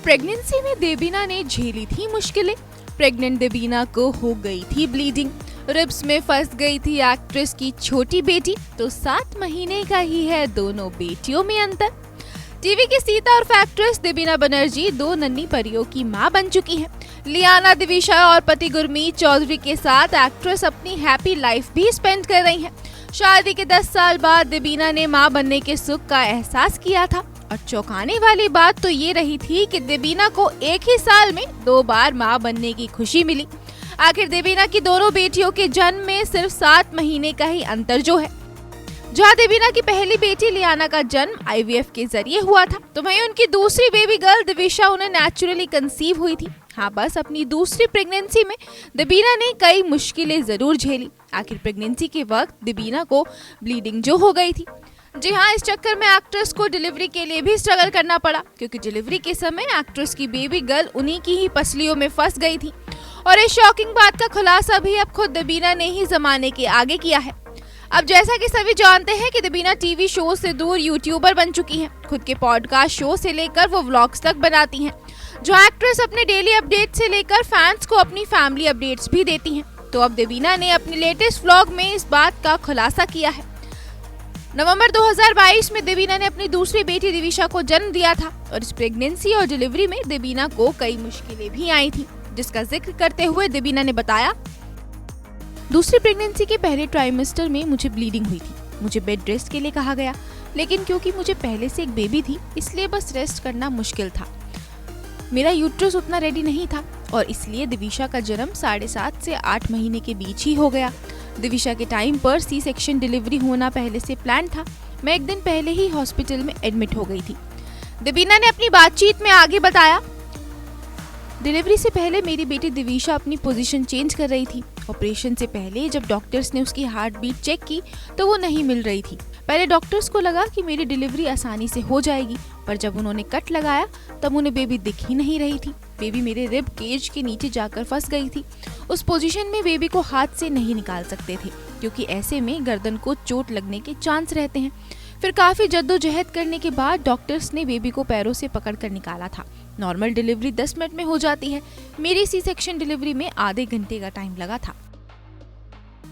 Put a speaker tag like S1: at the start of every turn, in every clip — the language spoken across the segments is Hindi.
S1: प्रेगनेंसी में देबीना ने झेली थी मुश्किलें। प्रेग्नेंट देबीना को हो गई थी ब्लीडिंग, रिब्स में फंस गई थी एक्ट्रेस की छोटी बेटी। तो 7 महीने का ही है दोनों बेटियों में अंतर। टीवी की सीता और एक्ट्रेस देबीना बनर्जी 2 नन्ही परियों की मां बन चुकी हैं। लियाना दिविशा और पति गुरमीत चौधरी के साथ एक्ट्रेस अपनी हैप्पी लाइफ भी स्पेंड कर रही हैं। शादी के 10 साल बाद देबीना ने मां बनने के सुख का एहसास किया था और चौंकाने वाली बात तो ये रही थी कि देबीना को एक ही साल में 2 बार मां बनने की खुशी मिली। आखिर देबीना की दोनों बेटियों के जन्म में सिर्फ 7 महीने का ही अंतर जो है। जहां देबीना की पहली बेटी लियाना का जन्म IVF के जरिए हुआ था, तो वहीं उनकी दूसरी बेबी गर्ल दिविशा उन्हें नेचुरली कंसीव हुई थी। हाँ, बस अपनी दूसरी प्रेगनेंसी में देबीना ने कई मुश्किलें जरूर झेली। आखिर प्रेगनेंसी के वक्त देबीना को ब्लीडिंग जो हो गई थी। जी हाँ, इस चक्कर में एक्ट्रेस को डिलीवरी के लिए भी स्ट्रगल करना पड़ा, क्योंकि डिलीवरी के समय एक्ट्रेस की बेबी गर्ल उन्हीं की ही पसलियों में फंस गई थी। और इस शॉकिंग बात का खुलासा भी अब खुद देबीना ने ही जमाने के आगे किया है। अब जैसा कि सभी जानते हैं कि देबीना टीवी शो से दूर यूट्यूबर बन चुकी हैं। खुद के पॉडकास्ट शो से लेकर वो व्लॉग्स तक बनाती हैं, जो एक्ट्रेस अपने डेली अपडेट से लेकर फैंस को अपनी फैमिली अपडेट्स भी देती हैं। तो अब देबीना ने अपने लेटेस्ट व्लॉग में इस बात का खुलासा किया है। नवंबर 2022 में देबीना ने अपनी दूसरी बेटी दिविशा को जन्म दिया था और इस प्रेगनेंसी और डिलीवरी में देबीना को कई मुश्किलें भी आई थी, जिसका जिक्र करते हुए देबीना ने बताया, दूसरी प्रेगनेंसी के पहले ट्राइमेस्टर में मुझे ब्लीडिंग हुई थी। मुझे बेड रेस्ट के लिए कहा गया, लेकिन क्योंकि मुझे पहले से एक बेबी थी, इसलिए बस रेस्ट करना मुश्किल था। मेरा यूट्रस उतना रेडी नहीं था और इसलिए दिविशा का जन्म 7.5 से 8 महीने के बीच ही हो गया। दिविशा के टाइम पर C सेक्शन डिलीवरी होना पहले से प्लान था। मैं एक दिन पहले ही हॉस्पिटल में एडमिट हो गई थी। देबीना ने अपनी बातचीत में आगे बताया, डिलीवरी से पहले मेरी बेटी दिविशा अपनी पोजीशन चेंज कर रही थी। ऑपरेशन से पहले जब डॉक्टर्स ने उसकी हार्ट बीट चेक की तो वो नहीं मिल रही थी। पहले डॉक्टर्स को लगा कि मेरी डिलीवरी आसानी से हो जाएगी, पर जब उन्होंने कट लगाया तब उन्हें बेबी दिख ही नहीं रही थी। बेबी मेरे रिब केज के नीचे जाकर फंस गई थी। उस पोजीशन में बेबी को हाथ से नहीं निकाल सकते थे, क्योंकि ऐसे में गर्दन को चोट लगने के चांस रहते हैं। फिर काफी जद्दोजहद करने के बाद डॉक्टर्स ने बेबी को पैरों से पकड़कर निकाला था। नॉर्मल डिलीवरी 10 मिनट में हो जाती है। मेरी C सेक्शन डिलीवरी में आधे घंटे का टाइम लगा था।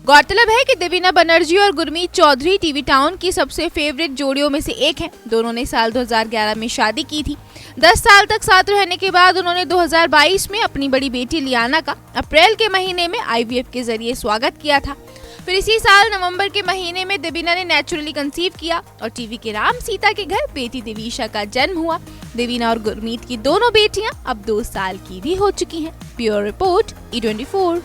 S1: गौरतलब है कि देबीना बनर्जी और गुरमीत चौधरी टीवी टाउन की सबसे फेवरेट जोड़ियों में से एक हैं। दोनों ने साल 2011 में शादी की थी। 10 साल तक साथ रहने के बाद उन्होंने 2022 में अपनी बड़ी बेटी लियाना का अप्रैल के महीने में IVF के जरिए स्वागत किया था। फिर इसी साल नवंबर के महीने में देबीना ने नेचुरली कंसीव किया और टीवी के राम सीता के घर बेटी दिविशा का जन्म हुआ। देबीना और गुरमीत की दोनों बेटियां अब 2 साल की भी हो चुकी हैं। Bureau report E24।